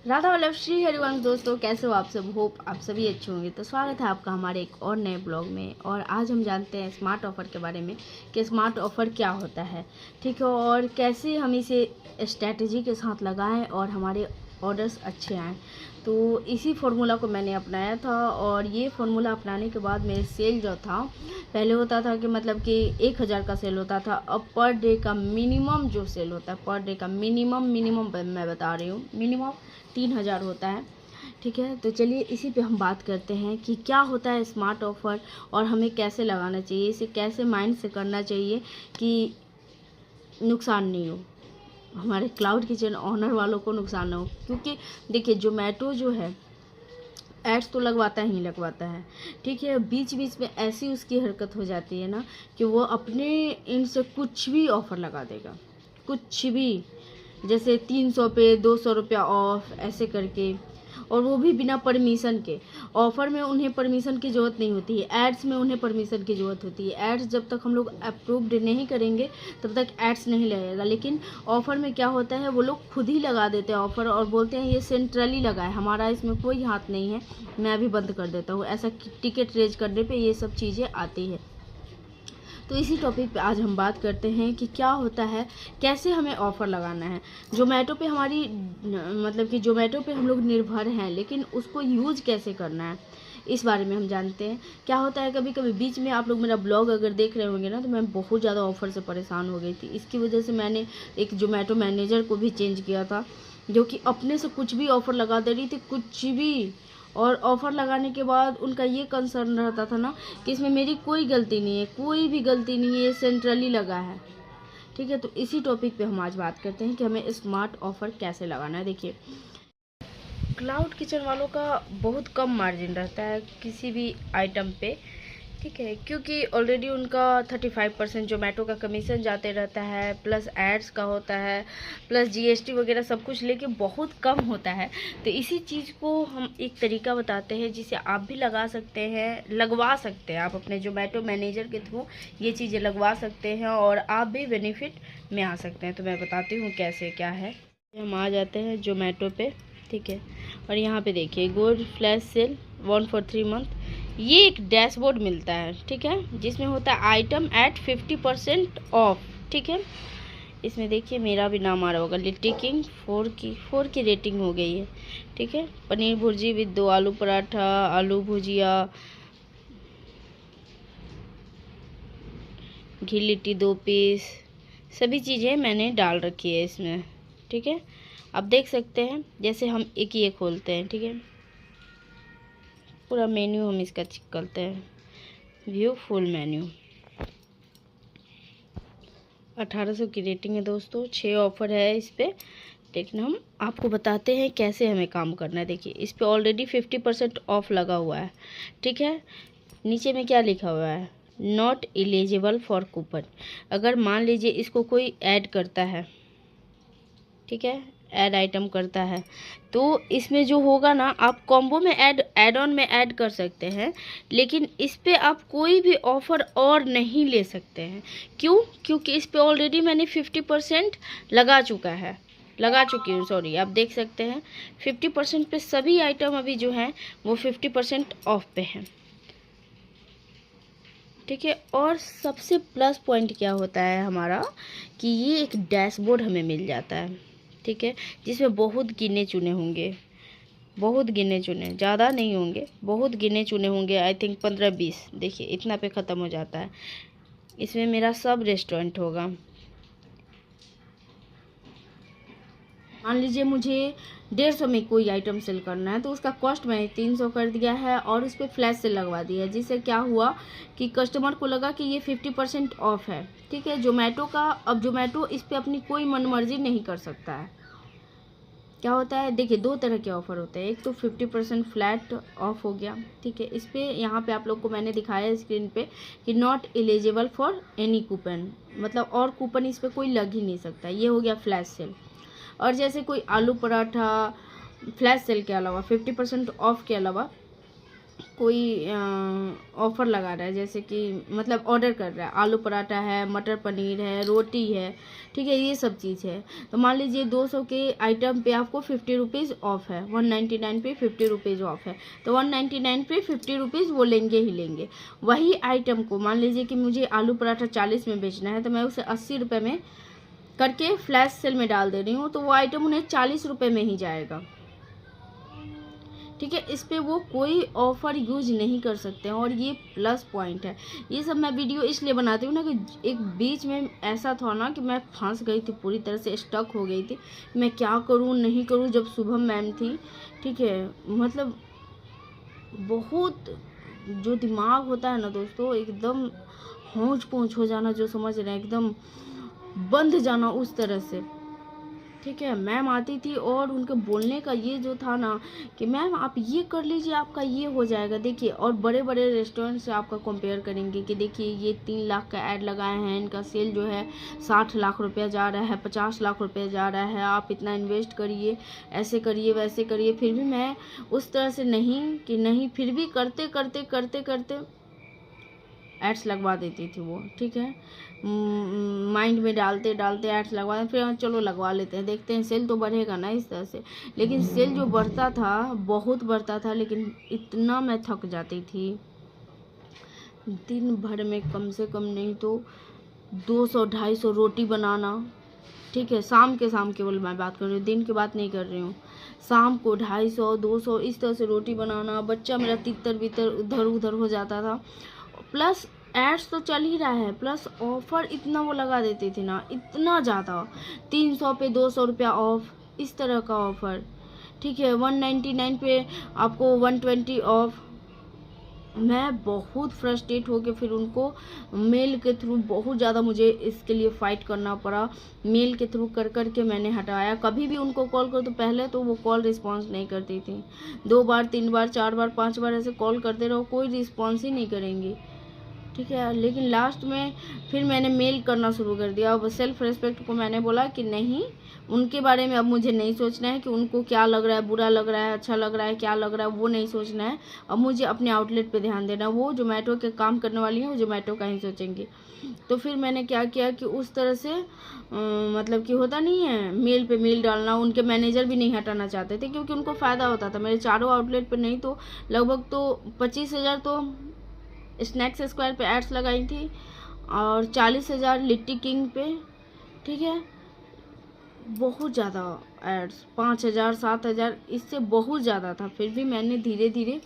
राधा वल्लभ श्री हरिवंश। दोस्तों कैसे हो आप सब? होप आप सभी अच्छे होंगे। तो स्वागत है आपका हमारे एक और नए ब्लॉग में। और आज हम जानते हैं स्मार्ट ऑफ़र के बारे में कि स्मार्ट ऑफ़र क्या होता है, ठीक है, और कैसे हम इसे स्ट्रैटेजी के साथ लगाएं और हमारे ऑर्डर्स अच्छे आएँ। तो इसी फार्मूला को मैंने अपनाया था और ये फार्मूला अपनाने के बाद मेरे सेल जो था, पहले होता था कि मतलब कि 1000 का सेल होता था। अब पर डे का मिनिमम जो सेल होता है, पर डे का मिनिमम मैं बता रही हूँ, मिनिमम 3000 होता है, ठीक है। तो चलिए इसी पे हम बात करते हैं कि क्या होता है स्मार्ट ऑफ़र और हमें कैसे लगाना चाहिए, इसे कैसे माइंड से करना चाहिए कि नुकसान नहीं हो, हमारे क्लाउड किचन ऑनर वालों को नुकसान ना हो। क्योंकि देखिए जोमेटो जो है एड्स तो लगवाता है, ठीक है। बीच बीच में ऐसी उसकी हरकत हो जाती है ना कि वो अपने इन से कुछ भी ऑफ़र लगा देगा, कुछ भी, जैसे 300 पे 200 रुपया ऑफ ऐसे करके, और वो भी बिना परमिशन के। ऑफ़र में उन्हें परमिशन की ज़रूरत नहीं होती है, एड्स में उन्हें परमिशन की ज़रूरत होती है। एड्स जब तक हम लोग अप्रूव्ड नहीं करेंगे तब तक एड्स नहीं लगेगा। लेकिन ऑफ़र में क्या होता है, वो लोग खुद ही लगा देते हैं ऑफ़र और बोलते हैं ये सेंट्रली लगा है, हमारा इसमें कोई हाथ नहीं है, मैं अभी बंद कर देता हूँ। ऐसा टिकट रेज करने पर ये सब चीज़ें आती है। तो इसी टॉपिक पे आज हम बात करते हैं कि क्या होता है, कैसे हमें ऑफ़र लगाना है। ज़ोमैटो पे हमारी मतलब कि ज़ोमैटो पे हम लोग निर्भर हैं, लेकिन उसको यूज़ कैसे करना है इस बारे में हम जानते हैं। क्या होता है, कभी कभी बीच में आप लोग मेरा ब्लॉग अगर देख रहे होंगे ना, तो मैं बहुत ज़्यादा ऑफ़र से परेशान हो गई थी। इसकी वजह से मैंने एक ज़ोमैटो मैनेजर को भी चेंज किया था, जो कि अपने से कुछ भी ऑफ़र लगा दे रही थी, कुछ भी। और ऑफ़र लगाने के बाद उनका ये कंसर्न रहता था ना कि इसमें मेरी कोई गलती नहीं है, कोई भी गलती नहीं है, ये सेंट्रली लगा है, ठीक है। तो इसी टॉपिक पे हम आज बात करते हैं कि हमें स्मार्ट ऑफ़र कैसे लगाना है। देखिए क्लाउड किचन वालों का बहुत कम मार्जिन रहता है किसी भी आइटम पे, ठीक है, क्योंकि ऑलरेडी उनका 35% जोमेटो का कमीशन जाते रहता है, प्लस एड्स का होता है, प्लस जीएसटी वगैरह सब कुछ लेके बहुत कम होता है। तो इसी चीज़ को हम एक तरीका बताते हैं जिसे आप भी लगा सकते हैं, लगवा सकते हैं। आप अपने जोमेटो मैनेजर के थ्रू ये चीज़ें लगवा सकते हैं और आप भी बेनिफिट में आ सकते हैं। तो मैं बताती हूँ कैसे क्या है। हम आ जाते हैं जोमेटो पे, ठीक है, और यहाँ पे देखिए gold flash sale 1 for 3 month, ये एक डैशबोर्ड मिलता है, ठीक है, जिसमें होता है आइटम एट 50% ऑफ, ठीक है। इसमें देखिए मेरा भी नाम आ रहा होगा, लिट्टी किंग 4 की रेटिंग हो गई है, ठीक है। पनीर भुर्जी विद 2 आलू पराठा, आलू भुजिया, घी लिट्टी 2 पीस, सभी चीज़ें मैंने डाल रखी है इसमें, ठीक है। आप देख सकते हैं, जैसे हम एक ये खोलते हैं, ठीक है, पूरा मेन्यू हम इसका चेक करते हैं, व्यू फुल मेन्यू। 1800 की रेटिंग है दोस्तों, 6 ऑफ़र है इस पर। लेकिन हम आपको बताते हैं कैसे हमें काम करना है। देखिए इस पर ऑलरेडी 50% ऑफ लगा हुआ है, ठीक है। नीचे में क्या लिखा हुआ है, नॉट एलिजिबल फॉर कूपन। अगर मान लीजिए इसको कोई ऐड करता है, ठीक है, ऐड आइटम करता है, तो इसमें जो होगा ना, आप कॉम्बो में ऐड ऑन में ऐड कर सकते हैं, लेकिन इस पे आप कोई भी ऑफ़र और नहीं ले सकते हैं। क्यों? क्योंकि इस पे ऑलरेडी मैंने 50% लगा चुकी हूँ, सॉरी। आप देख सकते हैं 50% पे सभी आइटम अभी जो हैं वो 50% ऑफ पे हैं, ठीक है। और सबसे प्लस पॉइंट क्या होता है हमारा कि ये एक डैशबोर्ड हमें मिल जाता है, ठीक है, जिसमें बहुत गिने चुने होंगे, बहुत गिने चुने, ज़्यादा नहीं होंगे, बहुत गिने चुने होंगे, आई थिंक 15-20। देखिए इतना पे ख़त्म हो जाता है। इसमें मेरा सब रेस्टोरेंट होगा। मान लीजिए मुझे 150 में कोई आइटम सेल करना है, तो उसका कॉस्ट मैंने 300 कर दिया है और उस पर फ्लैश सेल लगवा दिया है, जिससे क्या हुआ कि कस्टमर को लगा कि ये 50% ऑफ है, ठीक है। जोमेटो का, अब जोमेटो इस पर अपनी कोई मनमर्जी नहीं कर सकता है। क्या होता है, देखिए 2 तरह के ऑफ़र होते हैं। एक तो 50% फ्लैट ऑफ हो गया, ठीक है। इस पर यहाँ पे आप लोग को मैंने दिखाया स्क्रीन पे कि not eligible for any coupon, मतलब और कूपन इस पर कोई लग ही नहीं सकता। ये हो गया फ्लैश सेल। और जैसे कोई आलू पराठा फ्लैश सेल के अलावा 50% ऑफ के अलावा कोई ऑफ़र लगा रहा है, जैसे कि मतलब ऑर्डर कर रहा है, आलू पराठा है, मटर पनीर है, रोटी है, ठीक है, ये सब चीज़ है। तो मान लीजिए 200 के आइटम पे आपको 50 रुपीज़ ऑफ है, 199 पे 50 रुपीज़ ऑफ है, तो 199 पे 50 रुपीज़ वो लेंगे ही लेंगे। वही आइटम को मान लीजिए कि मुझे आलू पराठा 40 में बेचना है, तो मैं उसे 80 रुपये में करके फ्लैश सेल में डाल दे रही हूँ, तो वो आइटम उन्हें 40 रुपये में ही जाएगा, ठीक है। इस पे वो कोई ऑफ़र यूज नहीं कर सकते हैं, और ये प्लस पॉइंट है। ये सब मैं वीडियो इसलिए बनाती हूँ ना कि एक बीच में ऐसा था ना कि मैं फंस गई थी, पूरी तरह से स्टक हो गई थी, मैं क्या करूँ नहीं करूँ। जब शुभम मैम थी, ठीक है, मतलब बहुत जो दिमाग होता है ना दोस्तों, एकदम होंच पोंच हो जाना, जो समझ रहे हैं, एकदम बंध जाना उस तरह से, ठीक है। मैम आती थी और उनके बोलने का ये जो था ना कि मैम आप ये कर लीजिए, आपका ये हो जाएगा, देखिए। और बड़े बड़े रेस्टोरेंट से आपका कंपेयर करेंगे कि देखिए ये 3 लाख का ऐड लगाए हैं, इनका सेल जो है 60 लाख रुपया जा रहा है, 50 लाख रुपया जा रहा है, आप इतना इन्वेस्ट करिए, ऐसे करिए वैसे करिए। फिर भी मैं उस तरह से नहीं, फिर भी करते करते करते करते एड्स लगवा देती थी वो, ठीक है। माइंड में डालते डालते एड्स लगवा, फिर चलो लगवा लेते हैं, देखते हैं सेल तो बढ़ेगा ना, इस तरह से। लेकिन सेल जो बढ़ता था बहुत बढ़ता था, लेकिन इतना मैं थक जाती थी, दिन भर में कम से कम नहीं तो 200-250 रोटी बनाना, ठीक है। शाम केवल मैं बात कर रही हूँ, दिन की बात नहीं कर रही हूँ। शाम को 250-200 इस तरह से रोटी बनाना, बच्चा मेरा तितर बितर उधर उधर हो जाता था। प्लस एड्स तो चल ही रहा है, प्लस ऑफ़र इतना वो लगा देती थी ना, इतना ज़्यादा, 300 पे 200 रुपया ऑफ, इस तरह का ऑफ़र, ठीक है। 199 पे आपको 120 ऑफ। मैं बहुत फ्रस्ट्रेट हो के फिर उनको मेल के थ्रू बहुत ज़्यादा मुझे इसके लिए फ़ाइट करना पड़ा। मेल के थ्रू कर के मैंने हटाया। कभी भी उनको कॉल करो तो पहले तो वो कॉल रिस्पॉन्स नहीं करती थी, 2 बार 3 बार 4 बार 5 बार ऐसे कॉल करते रहो, कोई रिस्पॉन्स ही नहीं करेंगी, ठीक है। लेकिन लास्ट में फिर मैंने मेल करना शुरू कर दिया। अब सेल्फ रिस्पेक्ट को मैंने बोला कि नहीं, उनके बारे में अब मुझे नहीं सोचना है कि उनको क्या लग रहा है, बुरा लग रहा है, अच्छा लग रहा है, क्या लग रहा है, वो नहीं सोचना है। अब मुझे अपने आउटलेट पे ध्यान देना। वो जोमेटो के काम करने वाली हैं, वो जोमेटो का ही सोचेंगी। तो फिर मैंने क्या किया कि उस तरह से मतलब कि होता नहीं है मेल पे मेल डालना। उनके मैनेजर भी नहीं हटाना चाहते थे, क्योंकि उनको फ़ायदा होता था। मेरे चारों आउटलेट पर नहीं तो लगभग तो 25,000 तो स्नैक्स स्क्वायर पे एड्स लगाई थी, और 40,000 लिट्टी किंग पे, ठीक है। बहुत ज़्यादा एड्स, 5,000 7,000, इससे बहुत ज़्यादा था। फिर भी मैंने धीरे धीरे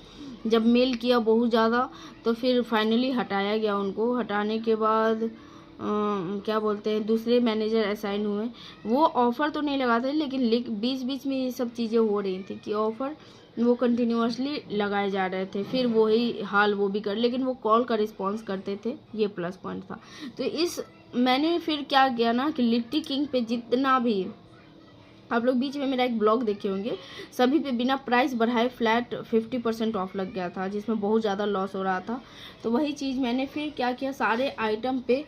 जब मेल किया बहुत ज़्यादा, तो फिर फाइनली हटाया गया उनको। हटाने के बाद क्या बोलते हैं, दूसरे मैनेजर असाइन हुए। वो ऑफ़र तो नहीं लगाते, लेकिन बीच बीच में ये सब चीज़ें हो रही थी कि ऑफ़र वो कंटिन्यूअसली लगाए जा रहे थे। फिर वही हाल वो भी कर, लेकिन वो कॉल का रिस्पॉन्स करते थे, ये प्लस पॉइंट था। तो मैंने फिर क्या किया ना कि लिट्टी किंग पे जितना भी, आप लोग बीच में मेरा एक ब्लॉग देखे होंगे, सभी पे बिना प्राइस बढ़ाए फ्लैट 50% ऑफ लग गया था, जिसमें बहुत ज़्यादा लॉस हो रहा था। तो वही चीज़ मैंने फिर क्या किया, सारे आइटम पे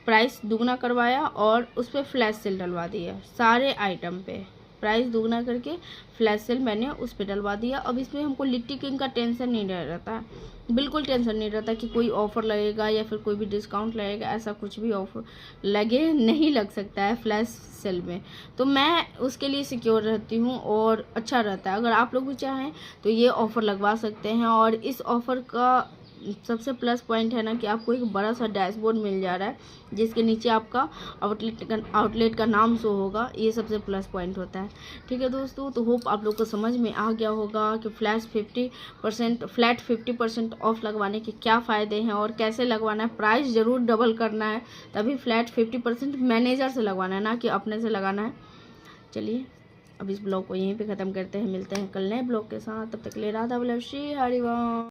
प्राइस दुगना करवाया और उस पर फ्लैश सेल डलवा दिया। सारे आइटम पे प्राइस दुगना करके फ्लैश सेल मैंने उस पर डलवा दिया। अब इसमें हमको लिट्टी किंग का टेंशन नहीं रहता, बिल्कुल टेंशन नहीं रहता कि कोई ऑफ़र लगेगा या फिर कोई भी डिस्काउंट लगेगा। ऐसा कुछ भी ऑफ़र लगे नहीं लग सकता है फ्लैश सेल में, तो मैं उसके लिए सिक्योर रहती हूँ और अच्छा रहता है। अगर आप लोग भी चाहें तो ये ऑफ़र लगवा सकते हैं। और इस ऑफ़र का सबसे प्लस पॉइंट है ना कि आपको एक बड़ा सा डैशबोर्ड मिल जा रहा है, जिसके नीचे आपका आउटलेट का नाम शो होगा। ये सबसे प्लस पॉइंट होता है, ठीक है दोस्तों। तो होप आप लोग को समझ में आ गया होगा कि फ्लैट 50% ऑफ लगवाने के क्या फ़ायदे हैं और कैसे लगवाना है। प्राइस ज़रूर डबल करना है, तभी फ्लैट 50% मैनेजर से लगवाना है, ना कि अपने से लगाना है। चलिए अब इस ब्लॉग को यहीं पे ख़त्म करते हैं, मिलते हैं कल नए ब्लॉग के साथ। तब तक के लिए राधा वल्लभ श्री हरिवंश।